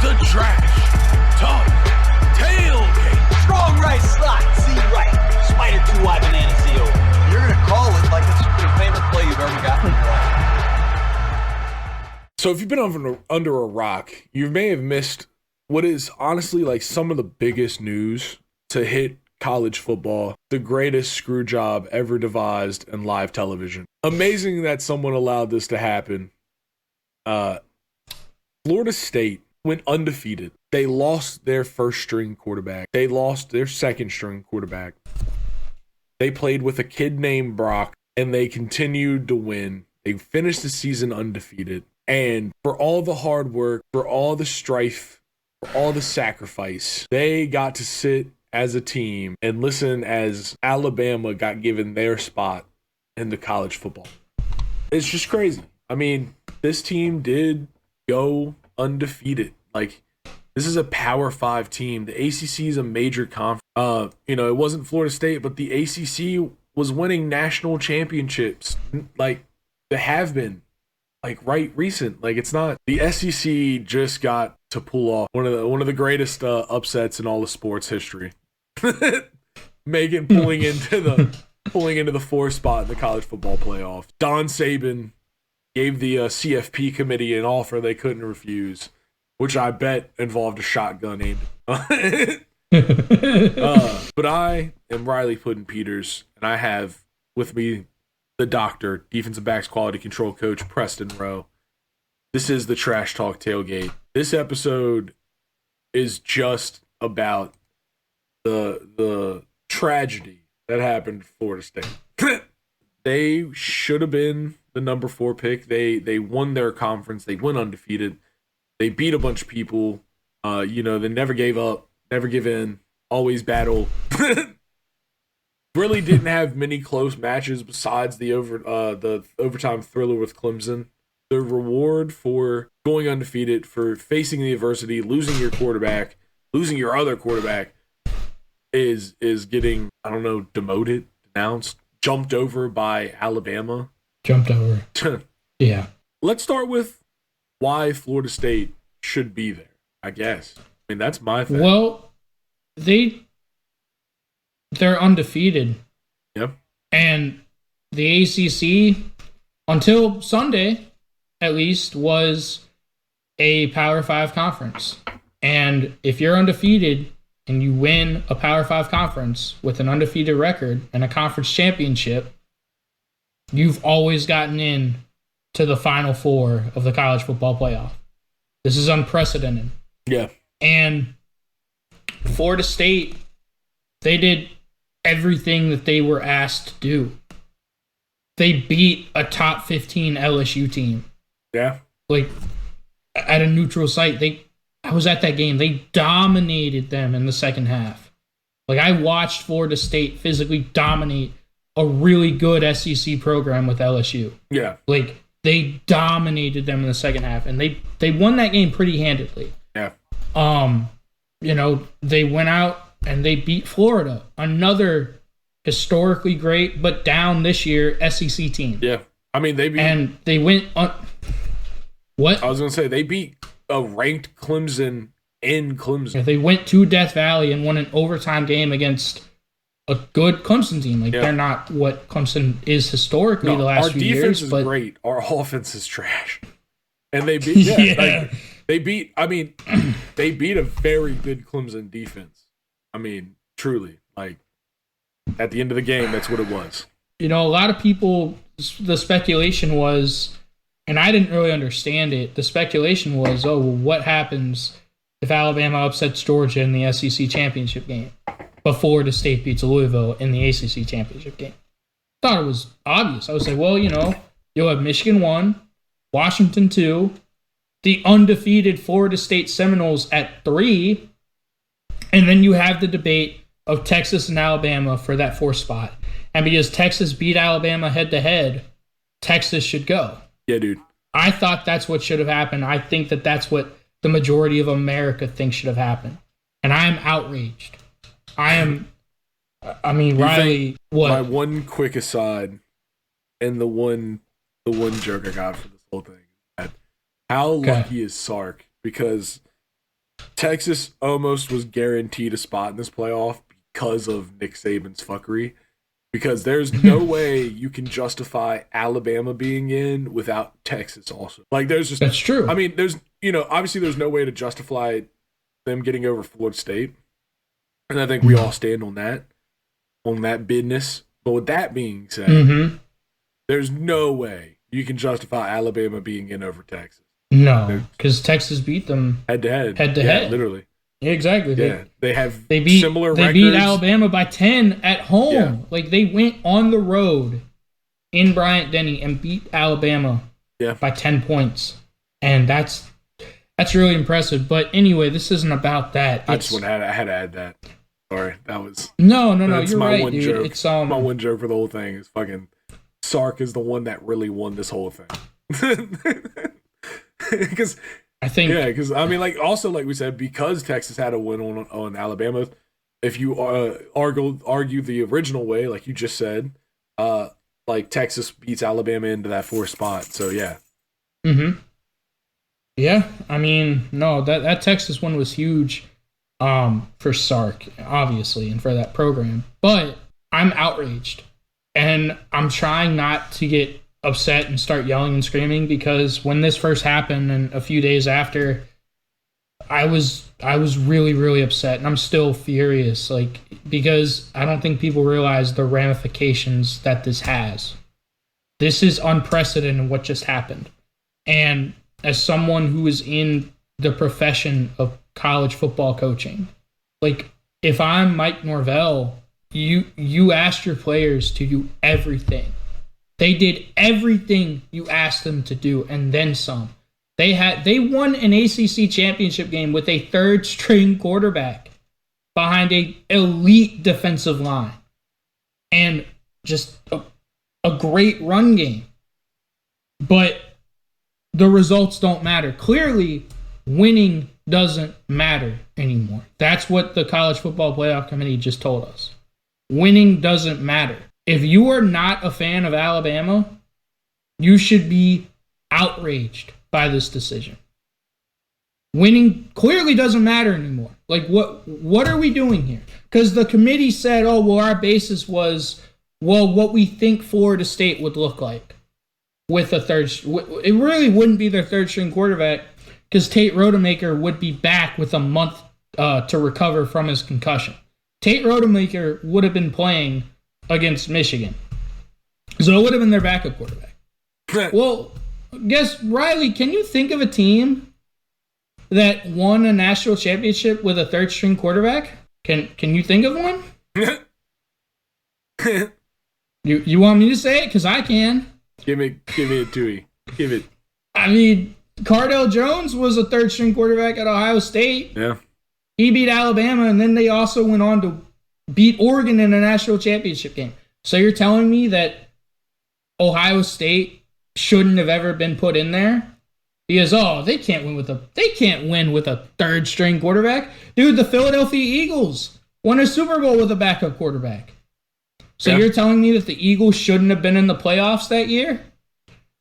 The Trash Talk Tailgate. Strong right slot, Z right. Spider 2 wide banana CO. You're going to call it like it's your favorite play you've ever gotten in your life. So if you've been under a rock, you may have missed what is honestly like some of the biggest news to hit college football, the greatest screw job ever devised in live television. Amazing that someone allowed this to happen. Florida State went undefeated. They lost their first string quarterback. They lost their second string quarterback. They played with a kid named Brock, and they continued to win. They finished the season undefeated. And for all the hard work, for all the strife, for all the sacrifice, they got to sit as a team and listen as Alabama got given their spot in the college football. It's just crazy. I mean, this team did go undefeated. Like, this is a Power 5 team. The ACC is a major conference. It wasn't Florida State, but the ACC was winning national championships. Like, they have been. Like, right recent. Like, it's not. The SEC just got to pull off one of the greatest upsets in all of sports history. Pulling into the 4th spot in the college football playoff. Don Saban gave the CFP committee an offer they couldn't refuse, which I bet involved a shotgun aimed. But I am Riley Puddin-Peters, and I have with me the doctor, defensive backs quality control coach, Preston Rowe. This is the Trash Talk Tailgate. This episode is just about the tragedy that happened at Florida State. They should have been the number 4 pick. They won their conference. They went undefeated. They beat a bunch of people. They never gave up, never give in, always battle. Really didn't have many close matches besides the overtime thriller with Clemson. The reward for going undefeated, for facing the adversity, losing your quarterback, losing your other quarterback, is getting, demoted, denounced, jumped over by Alabama. Jumped over. Yeah. Let's start with why Florida State should be there, I guess. I mean, that's my thing. Well, they're undefeated. Yep. And the ACC, until Sunday, at least, was a Power 5 conference. And if you're undefeated and you win a Power 5 conference with an undefeated record and a conference championship, you've always gotten in to the Final Four of the college football playoff. This is unprecedented. Yeah. And Florida State, they did everything that they were asked to do. They beat a top 15 LSU team. Yeah. Like, at a neutral site. I was at that game. They dominated them in the second half. Like, I watched Florida State physically dominate a really good SEC program with LSU. Yeah. Like, they dominated them in the second half, and they won that game pretty handedly. Yeah. They went out and they beat Florida, another historically great but down this year SEC team. Yeah. I mean, they went on. What? I was going to say, they beat a ranked Clemson in Clemson. Yeah, they went to Death Valley and won an overtime game against a good Clemson team. Like, they're not what Clemson is historically the last few years. Our defense is great. Our offense is trash. And they beat, they beat a very good Clemson defense. I mean, truly, like, at the end of the game, that's what it was. A lot of people, the speculation was, and I didn't really understand it, the speculation was, what happens if Alabama upsets Georgia in the SEC championship game, but Florida State beats Louisville in the ACC championship game? Thought it was obvious. I was like, well, you'll have Michigan 1, Washington 2, the undefeated Florida State Seminoles at 3, and then you have the debate of Texas and Alabama for that 4th spot. And because Texas beat Alabama head-to-head, Texas should go. Yeah, dude. I thought that's what should have happened. I think that that's what the majority of America thinks should have happened. And I am outraged. Riley, what? My one quick aside, and the one joke I got for this whole thing, how lucky is Sark? Because Texas almost was guaranteed a spot in this playoff because of Nick Saban's fuckery. Because there's no way you can justify Alabama being in without Texas also. Like, there's just... That's true. I mean, there's, obviously there's no way to justify them getting over Florida State. And I think we all stand on that business. But with that being said, there's no way you can justify Alabama being in over Texas. No, because Texas beat them head to head. Head. Literally. Yeah, exactly. They beat similar records. They beat Alabama by 10 at home. Yeah. Like, they went on the road in Bryant-Denny and beat Alabama by 10 points. And that's really impressive. But anyway, this isn't about that. I had to add that. Sorry, that was... No, you're right, one dude. joke. It's my one joke for the whole thing is fucking Sark is the one that really won this whole thing. Because... because I mean, like, also, like we said, because Texas had a win on Alabama, if you argue the original way, like you just said, like Texas beats Alabama into that 4th spot. So yeah. Yeah, I mean, no, that Texas one was huge for Sark, obviously, and for that program. But I'm outraged, and I'm trying not to get upset and start yelling and screaming, because when this first happened and a few days after, I was really, really upset, and I'm still furious, like, because I don't think people realize the ramifications that this has. This is unprecedented what just happened. And as someone who is in the profession of college football coaching, like, if I'm Mike Norvell, you asked your players to do everything. They did everything you asked them to do, and then some. They won an ACC championship game with a 3rd-string quarterback behind an elite defensive line and just a great run game. But the results don't matter. Clearly, winning doesn't matter anymore. That's what the College Football Playoff Committee just told us. Winning doesn't matter. If you are not a fan of Alabama, you should be outraged by this decision. Winning clearly doesn't matter anymore. Like, what are we doing here? Because the committee said, our basis was, what we think Florida State would look like with a third. It really wouldn't be their 3rd-string quarterback, because Tate Rodemaker would be back with a month to recover from his concussion. Tate Rodemaker would have been playing against Michigan. So it would have been their backup quarterback. Well, Riley, can you think of a team that won a national championship with a 3rd-string quarterback? Can you think of one? You want me to say it? Because I can. Give it a Dewey. Give it. I mean, Cardell Jones was a 3rd-string quarterback at Ohio State. Yeah. He beat Alabama, and then they also went on to beat Oregon in a national championship game. So you're telling me that Ohio State shouldn't have ever been put in there? Because they can't win with a 3rd-string quarterback. Dude, the Philadelphia Eagles won a Super Bowl with a backup quarterback. So You're telling me that the Eagles shouldn't have been in the playoffs that year?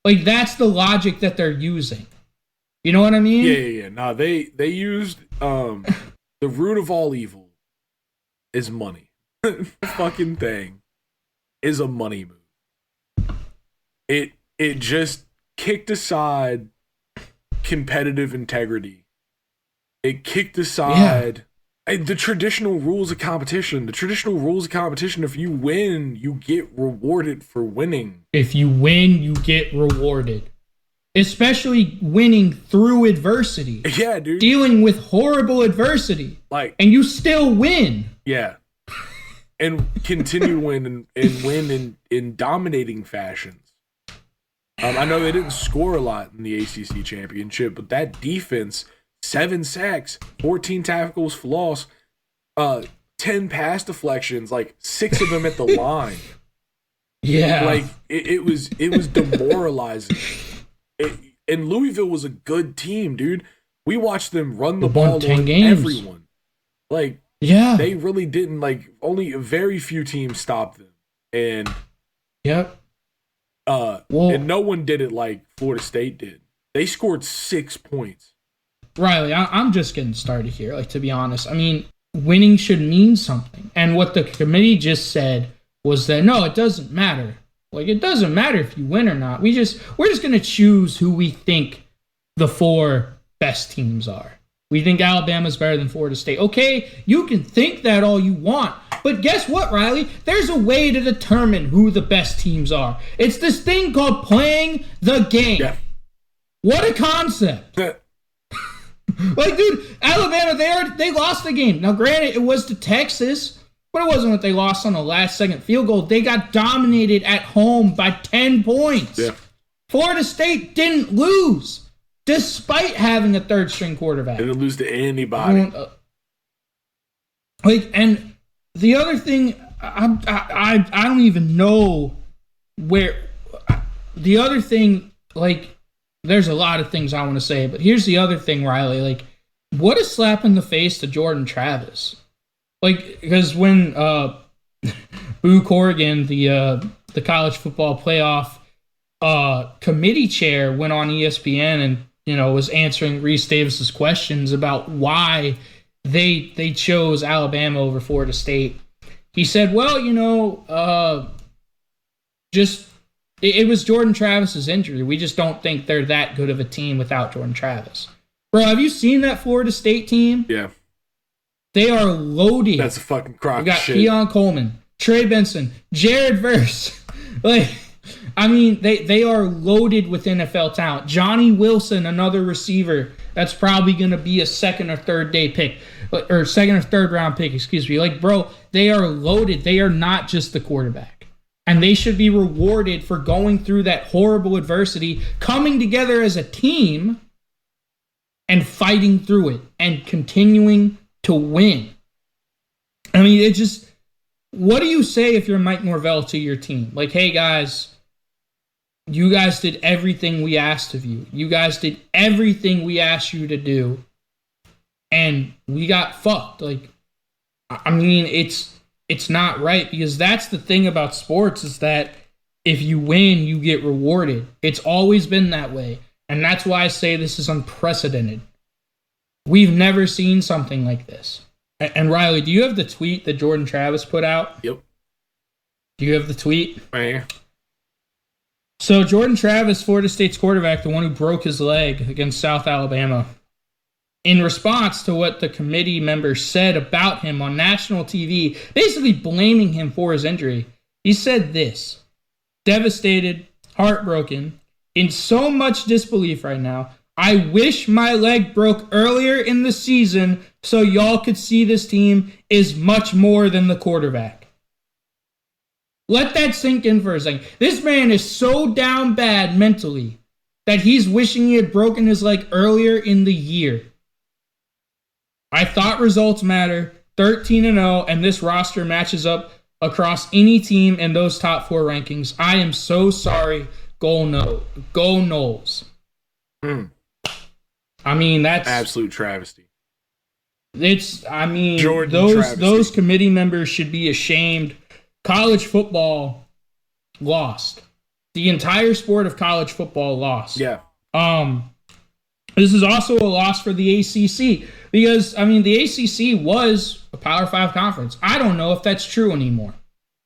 Like, that's the logic that they're using. You know what I mean? Yeah. No, they used the root of all evil is money. The fucking thing is a money move. It just kicked aside competitive integrity. It kicked aside the traditional rules of competition. The traditional rules of competition, if you win, you get rewarded for winning. If you win, you get rewarded. Especially winning through adversity. Yeah, dude. Dealing with horrible adversity. And you still win. Yeah. And continue to win and win in dominating fashions. I know they didn't score a lot in the ACC championship, but that defense, 7 sacks, 14 tackles for loss, 10 pass deflections, like 6 of them at the line. Yeah. Like, it was demoralizing. And Louisville was a good team, dude. We watched them run the ball on everyone. Like, they really didn't, like, only a very few teams stopped them. And and no one did it like Florida State did. They scored 6 points Riley, I'm just getting started here, like, to be honest. I mean, winning should mean something. And what the committee just said was that, no, it doesn't matter. Like, it doesn't matter if you win or not. We're just going to choose who we think the 4 best teams are. We think Alabama's better than Florida State. Okay, you can think that all you want. But guess what, Riley? There's a way to determine who the best teams are. It's this thing called playing the game. Yeah. What a concept. Like, dude, Alabama, they lost the game. Now, granted, it was to Texas, but it wasn't that they lost on a last-second field goal. They got dominated at home by 10 points. Yeah. Florida State didn't lose, despite having a third-string quarterback. Didn't lose to anybody. And the other thing, I don't even know where. The other thing, like, there's a lot of things I want to say, but here's the other thing, Riley. Like, what a slap in the face to Jordan Travis. Like, because when Boo Corrigan, the college football playoff committee chair, went on ESPN and, you know, was answering Reese Davis's questions about why they chose Alabama over Florida State, he said, well, you know, it was Jordan Travis's injury. We just don't think they're that good of a team without Jordan Travis. Bro, have you seen that Florida State team? Yeah. They are loaded. That's a fucking crock of shit. We got Keon Coleman, Trey Benson, Jared Verse. Like, I mean, they are loaded with NFL talent. Johnny Wilson, another receiver, that's probably going to be a second or third round pick, excuse me. Like, bro, they are loaded. They are not just the quarterback. And they should be rewarded for going through that horrible adversity, coming together as a team, and fighting through it, and continuing to win. I mean, it just... What do you say if you're Mike Norvell to your team? Like, hey, guys, you guys did everything we asked of you. You guys did everything we asked you to do, and we got fucked. Like, I mean, it's not right, because that's the thing about sports, is that if you win, you get rewarded. It's always been that way, and that's why I say this is unprecedented. We've never seen something like this. And Riley, do you have the tweet that Jordan Travis put out? Yep. Do you have the tweet? Right here. So Jordan Travis, Florida State's quarterback, the one who broke his leg against South Alabama, in response to what the committee members said about him on national TV, basically blaming him for his injury, he said this: devastated, heartbroken, in so much disbelief right now. I wish my leg broke earlier in the season so y'all could see this team is much more than the quarterback. Let that sink in for a second. This man is so down bad mentally that he's wishing he had broken his leg earlier in the year. I thought results matter. 13-0, and this roster matches up across any team in those top 4 rankings. I am so sorry. Go Noles. I mean, that's absolute travesty. Those committee members should be ashamed. College football lost. The entire sport of college football lost. Yeah. This is also a loss for the ACC, because, I mean, the ACC was a Power 5 conference. I don't know if that's true anymore.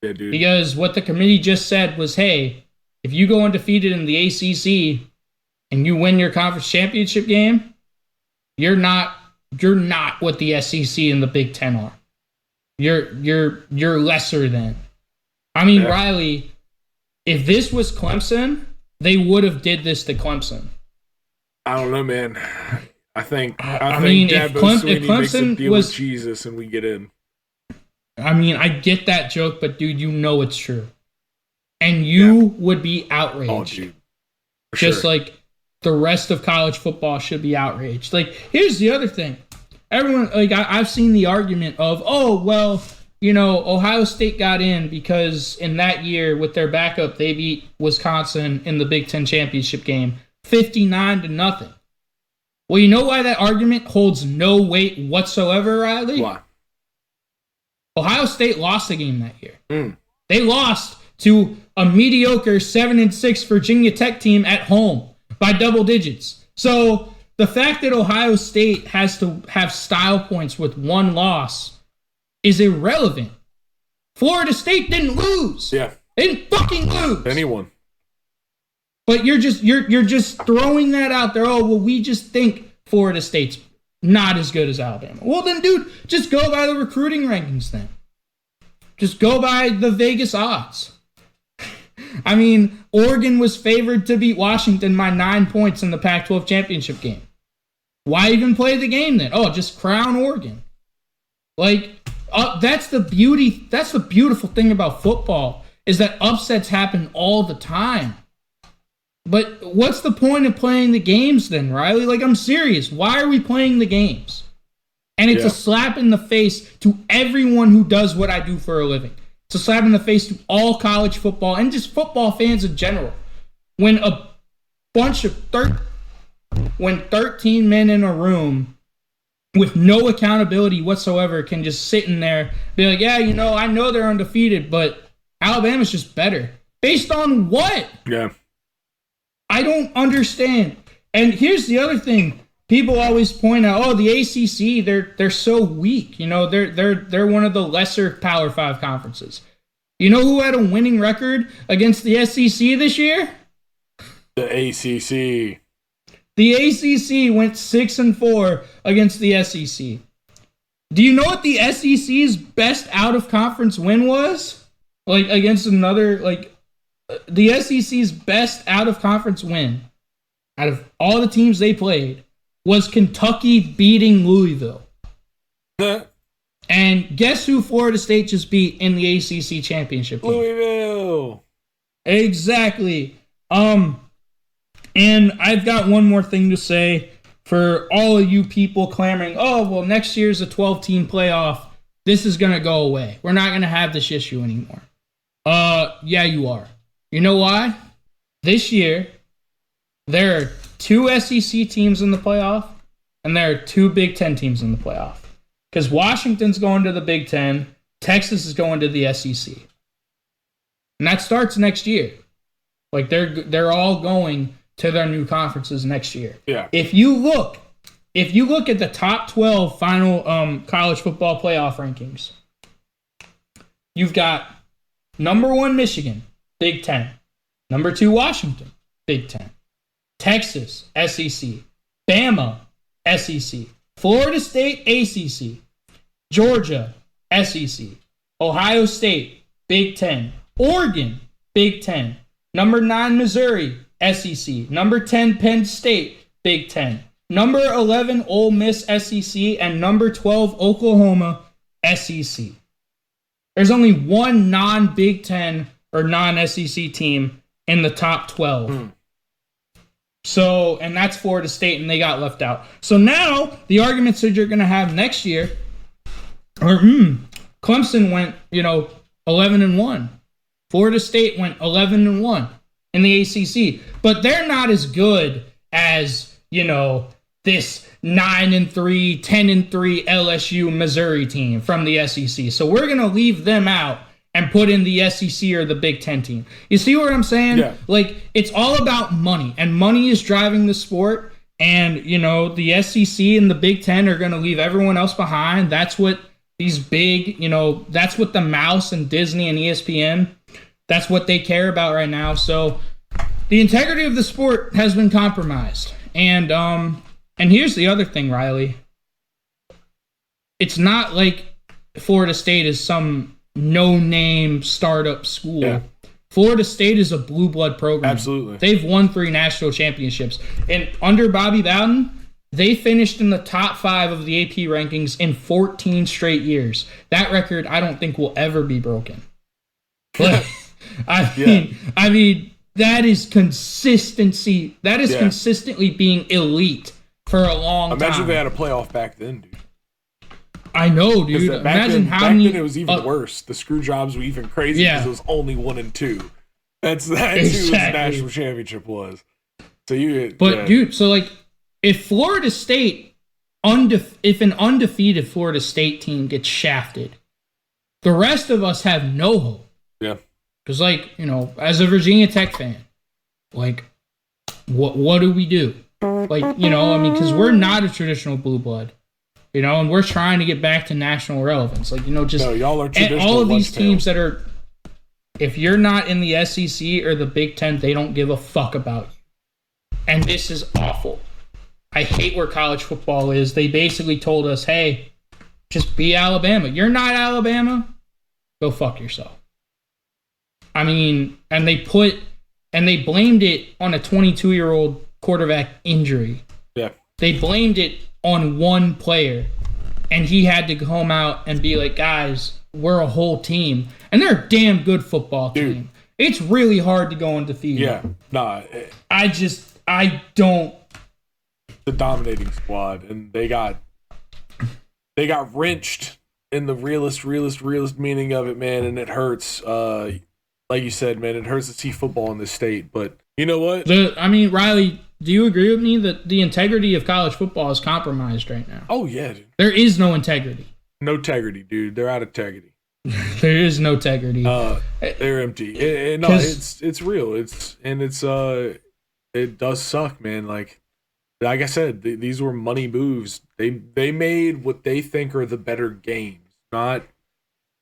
Yeah, dude. Because what the committee just said was, hey, if you go undefeated in the ACC and you win your conference championship game, you're not what the SEC and the Big Ten are. You're lesser than. I mean, yeah. Riley, if this was Clemson, they would have did this to Clemson. I don't know, man. I think if Clemson was with Jesus and we get in. I mean, I get that joke, but dude, you know it's true, and you would be outraged. Oh, dude. Just like the rest of college football should be outraged. Like, here's the other thing. Everyone, like, I've seen the argument of, oh, well, you know, Ohio State got in because in that year with their backup, they beat Wisconsin in the Big Ten championship game, 59-0. Well, you know why that argument holds no weight whatsoever, Riley? Why? Ohio State lost the game that year. They lost to a mediocre 7-6 Virginia Tech team at home by double digits. So the fact that Ohio State has to have style points with one loss is irrelevant. Florida State didn't lose. Yeah. They didn't fucking lose. Anyone. But you're just throwing that out there. Oh, well, we just think Florida State's not as good as Alabama. Well, then, dude, just go by the recruiting rankings then. Just go by the Vegas odds. I mean, Oregon was favored to beat Washington by 9 points in the Pac-12 championship game. Why even play the game then? Oh, just crown Oregon. Like, that's the beauty. That's the beautiful thing about football is that upsets happen all the time. But what's the point of playing the games then, Riley? Like, I'm serious. Why are we playing the games? And it's a slap in the face to everyone who does what I do for a living. It's a slap in the face to all college football and just football fans in general. When a bunch of 13 men in a room with no accountability whatsoever can just sit in there, be like, yeah, I know they're undefeated, but Alabama's just better. Based on what? Yeah. I don't understand. And here's the other thing. People always point out, oh, the ACC, they're so weak. They're one of the lesser Power 5 conferences. You know who had a winning record against the SEC this year? The ACC. The ACC went 6-4 against the SEC. Do you know what the SEC's best out-of-conference win was? Like, against another, the SEC's best out-of-conference win out of all the teams they played was Kentucky beating Louisville. And guess who Florida State just beat in the ACC championship game? Louisville. Exactly. And I've got one more thing to say for all of you people clamoring, oh, well, next year's a 12-team playoff. This is going to go away. We're not going to have this issue anymore. Yeah, you are. You know why? This year, there are 2 SEC teams in the playoff, and there are 2 Big Ten teams in the playoff. Because Washington's going to the Big Ten, Texas is going to the SEC. And that starts next year. Like, they're all going to their new conferences next year. Yeah. If you look at the top 12 final college football playoff rankings, you've got number 1 Michigan, Big Ten. Number 2 Washington, Big Ten. Texas, SEC. Bama, SEC. Florida State, ACC. Georgia, SEC. Ohio State, Big Ten. Oregon, Big Ten. Number 9 Missouri, SEC. Number 10 Penn State, Big Ten. Number 11 Ole Miss, SEC. And number 12 Oklahoma, SEC. There's only one non-Big Ten or non-SEC team in the top 12. So, and that's Florida State, and they got left out. So now, the arguments that you're going to have next year are, Clemson went, 11-1. Florida State went 11-1 in the ACC. But they're not as good as, this 9-3, 10-3 LSU Missouri team from the SEC. So we're going to leave them out and put in the SEC or the Big Ten team. You see what I'm saying? Yeah. Like, it's all about money, and money is driving the sport. And, the SEC and the Big Ten are going to leave everyone else behind. That's what these big, that's what the Mouse and Disney and ESPN, that's what they care about right now. So the integrity of the sport has been compromised. And here's the other thing, Riley. It's not like Florida State is some no-name startup school. Yeah. Florida State is a blue blood program. Absolutely. They've won 3 national championships. And under Bobby Bowden, they finished in the top 5 of the AP rankings in 14 straight years. That record, I don't think, will ever be broken. But, I mean, that is consistency. That is consistently being elite for a long time. Imagine if they had a playoff back then, dude. I know, dude. Imagine how back many. Then it was even worse. The screw jobs were even crazy because it was only 1 and 2. That's who the national championship was. So dude, so like, if Florida State, if an undefeated Florida State team gets shafted, the rest of us have no hope. Yeah. Because, as a Virginia Tech fan, what do we do? Like, you know, I mean, because we're not a traditional blue blood, you know, and we're trying to get back to national relevance. Like, you know, just y'all are traditional. and all of these teams that are, if you're not in the SEC or the Big Ten, they don't give a fuck about you. And this is awful. I hate where college football is. They basically told us, hey, just be Alabama. You're not Alabama. Go fuck yourself. I mean, and they blamed it on a 22-year-old quarterback injury. Yeah. They blamed it on one player, and he had to come out and be like, guys, we're a whole team. And they're a damn good football team. It's really hard to go undefeated. Yeah. Nah. I don't. The dominating squad, and they got wrenched in the realest meaning of it, man, and it hurts. Like you said, man, it hurts to see football in this state. But you know what? Riley, do you agree with me that the integrity of college football is compromised right now? Oh yeah, dude. There is no integrity. No integrity, dude. They're out of integrity. There is no integrity. They're empty. No, it's real. It does suck, man. Like I said, these were money moves. They made what they think are the better games, not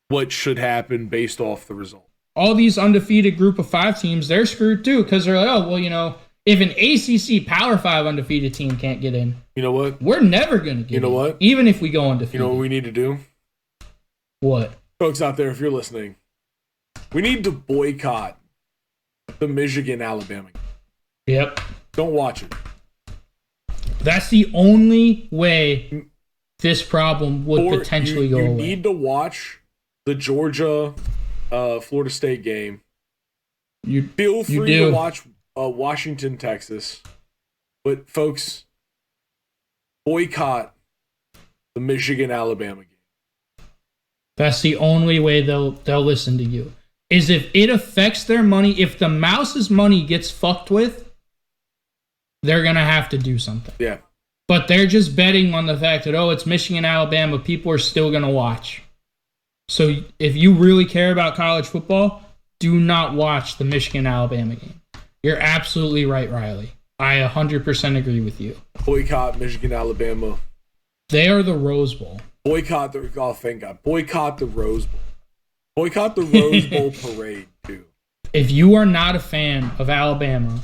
what should happen based off the result. All these undefeated group of 5 teams, they're screwed too, because they're like, oh, well, you know, if an ACC Power 5 undefeated team can't get in, you know what? We're never going to get in. You know what? Even if we go undefeated. You know what we need to do? What? Folks out there, if you're listening, we need to boycott the Michigan-Alabama game. Yep. Don't watch it. That's the only way this problem would potentially go away. You need to watch the Georgia Florida State game. You feel free to watch Washington, Texas. But folks, boycott the Michigan-Alabama game. That's the only way they'll listen to you. Is if it affects their money, if the Mouse's money gets fucked with, they're going to have to do something. Yeah. But they're just betting on the fact that, oh, it's Michigan, Alabama, people are still going to watch. So if you really care about college football, do not watch the Michigan-Alabama game. You're absolutely right, Riley. I 100% agree with you. Boycott Michigan-Alabama. They are the Rose Bowl. Boycott the Rose Bowl. Boycott the Rose Bowl parade, too. If you are not a fan of Alabama,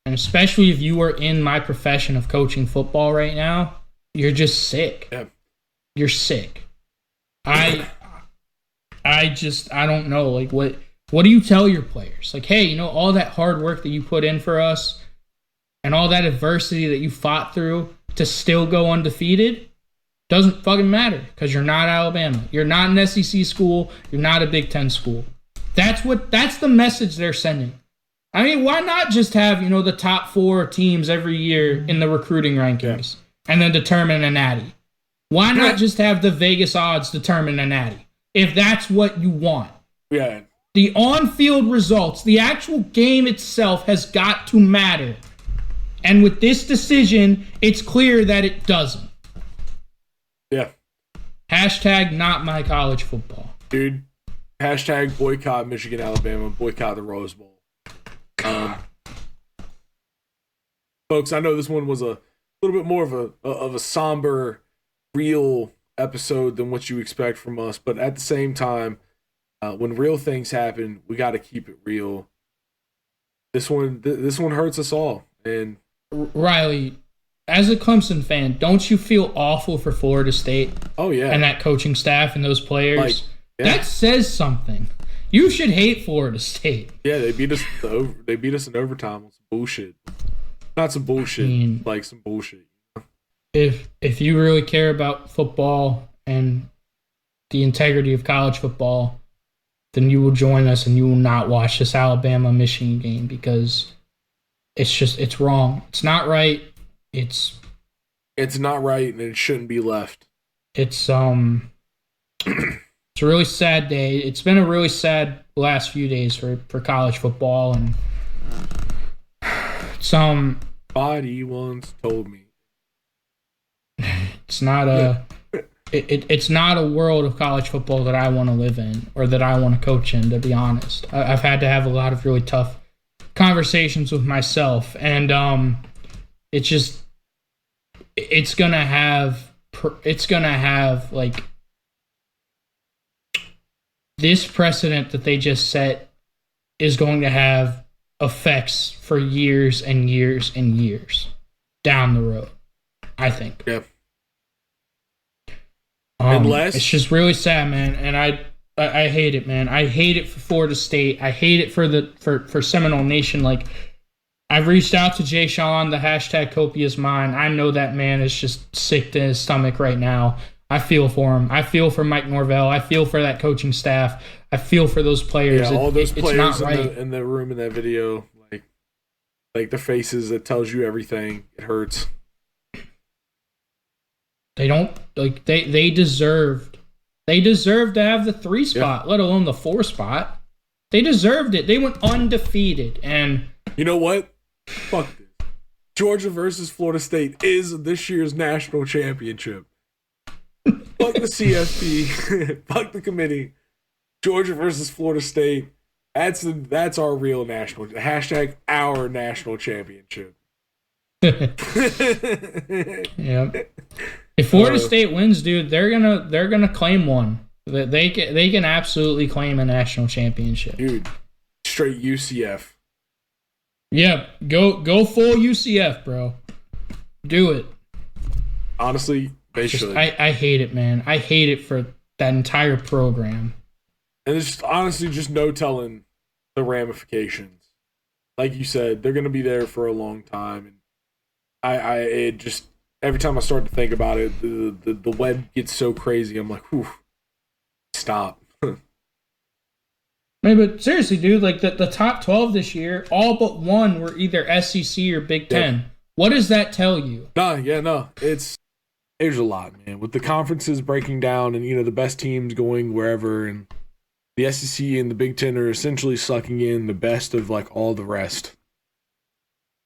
and especially if you are in my profession of coaching football right now, you're just sick. Yeah. You're sick. I don't know. Like, what do you tell your players? Like, hey, you know, all that hard work that you put in for us and all that adversity that you fought through to still go undefeated doesn't fucking matter because you're not Alabama. You're not an SEC school. You're not a Big Ten school. That's the message they're sending. I mean, why not just have, you know, the top 4 teams every year in the recruiting rankings and then determine a natty? Why not just have the Vegas odds determine a natty? If that's what you want. Yeah. The on-field results, the actual game itself has got to matter. And with this decision, it's clear that it doesn't. Yeah. Hashtag not my college football. Dude, hashtag boycott Michigan, Alabama, boycott the Rose Bowl. Folks, I know this one was a little bit more of a somber, real episode than what you expect from us, but at the same time, when real things happen, we got to keep it real. This one hurts us all. And Riley, as a Clemson fan, don't you feel awful for Florida State? Oh yeah, and that coaching staff and those players. That says something. You should hate Florida State. Yeah, they beat us. They beat us in overtime with some bullshit. Not some bullshit, like some bullshit. If you really care about football and the integrity of college football, then you will join us and you will not watch this Alabama-Michigan game because it's wrong. It's not right. It's not right, and it shouldn't be left. It's a really sad day. It's been a really sad last few days for college football, and somebody once told me it's not it's not a world of college football that I want to live in or that I want to coach in, to be honest. I've had to have a lot of really tough conversations with myself, and it's just it's gonna have like this precedent that they just set is going to have effects for years and years and years down the road, I think. Yeah. It's just really sad, man, and I hate it, man. I hate it for Florida State. I hate it for Seminole Nation. Like, I've reached out to Jay Sean, the hashtag Copia's mine. I know that man is just sick to his stomach right now. I feel for him. I feel for Mike Norvell. I feel for that coaching staff. I feel for those players. Yeah, all those players it's not right. in the room in that video, like the faces, that tells you everything. It hurts. They don't like they deserved to have the 3 spot, let alone the 4 spot. They deserved it. They went undefeated, and you know what? Fuck this. Georgia versus Florida State is this year's national championship. Fuck the CFP. Fuck the committee. Georgia versus Florida State. That's our real national. Hashtag our national championship. Yeah. If Florida State wins, dude, they're gonna claim one. They can absolutely claim a national championship. Dude, straight UCF. Yeah, go full UCF, bro. Do it. Honestly, they should. I hate it, man. I hate it for that entire program. And there's just, honestly just no telling the ramifications. Like you said, they're gonna be there for a long time, and it just every time I start to think about it, the web gets so crazy. I'm like, whew, stop. Man, but seriously, dude, like the top 12 this year, all but one were either SEC or Big Ten. Yeah. What does that tell you? No. There's a lot, man. With the conferences breaking down and, the best teams going wherever, and the SEC and the Big Ten are essentially sucking in the best of, like, all the rest.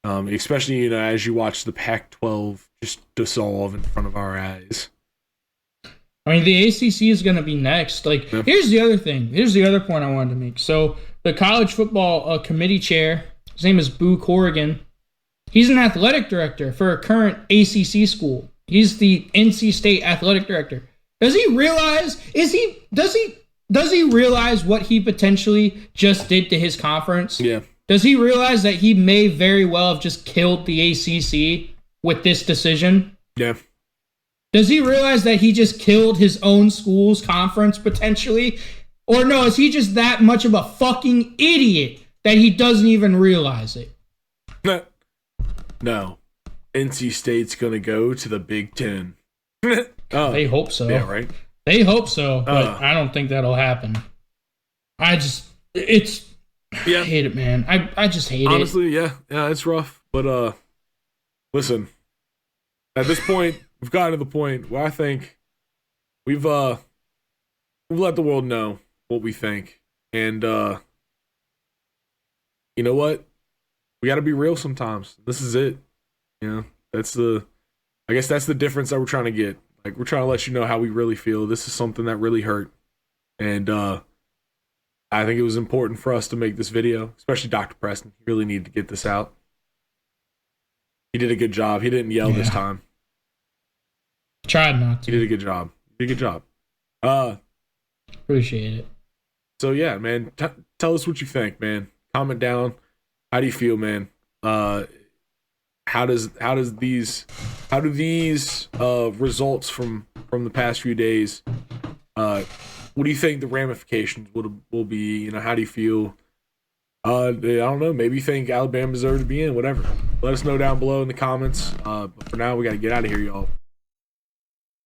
Especially, as you watch the Pac-12 just dissolve in front of our eyes. I mean, the ACC is going to be next. Like, yeah. Here's the other thing. Here's the other point I wanted to make. So, the college football committee chair, his name is Boo Corrigan. He's an athletic director for a current ACC school. He's the NC State athletic director. Does he realize? Does he realize what he potentially just did to his conference? Yeah. Does he realize that he may very well have just killed the ACC with this decision? Yeah. Does he realize that he just killed his own school's conference potentially? Or no, is he just that much of a fucking idiot that he doesn't even realize it? No. NC State's going to go to the Big Ten. They hope so. Yeah, right? They hope so, but I don't think that'll happen. I hate it, man. I just hate Honestly, yeah, it's rough. But listen, at this point, we've gotten to the point where I think we've let the world know what we think, and you know what? We got to be real sometimes. This is it. I guess that's the difference that we're trying to get. Like, we're trying to let you know how we really feel. This is something that really hurt, and I think it was important for us to make this video, especially Dr. Preston. He really needed to get this out. He did a good job. He didn't yell this time. Tried not to. He did a good job. Appreciate it. So yeah, man, tell us what you think, man. Comment down. How do you feel, man? How do these results from the past few days? What do you think the ramifications will be? How do you feel? I don't know. Maybe you think Alabama deserves to be in. Whatever. Let us know down below in the comments. But for now, we got to get out of here, y'all.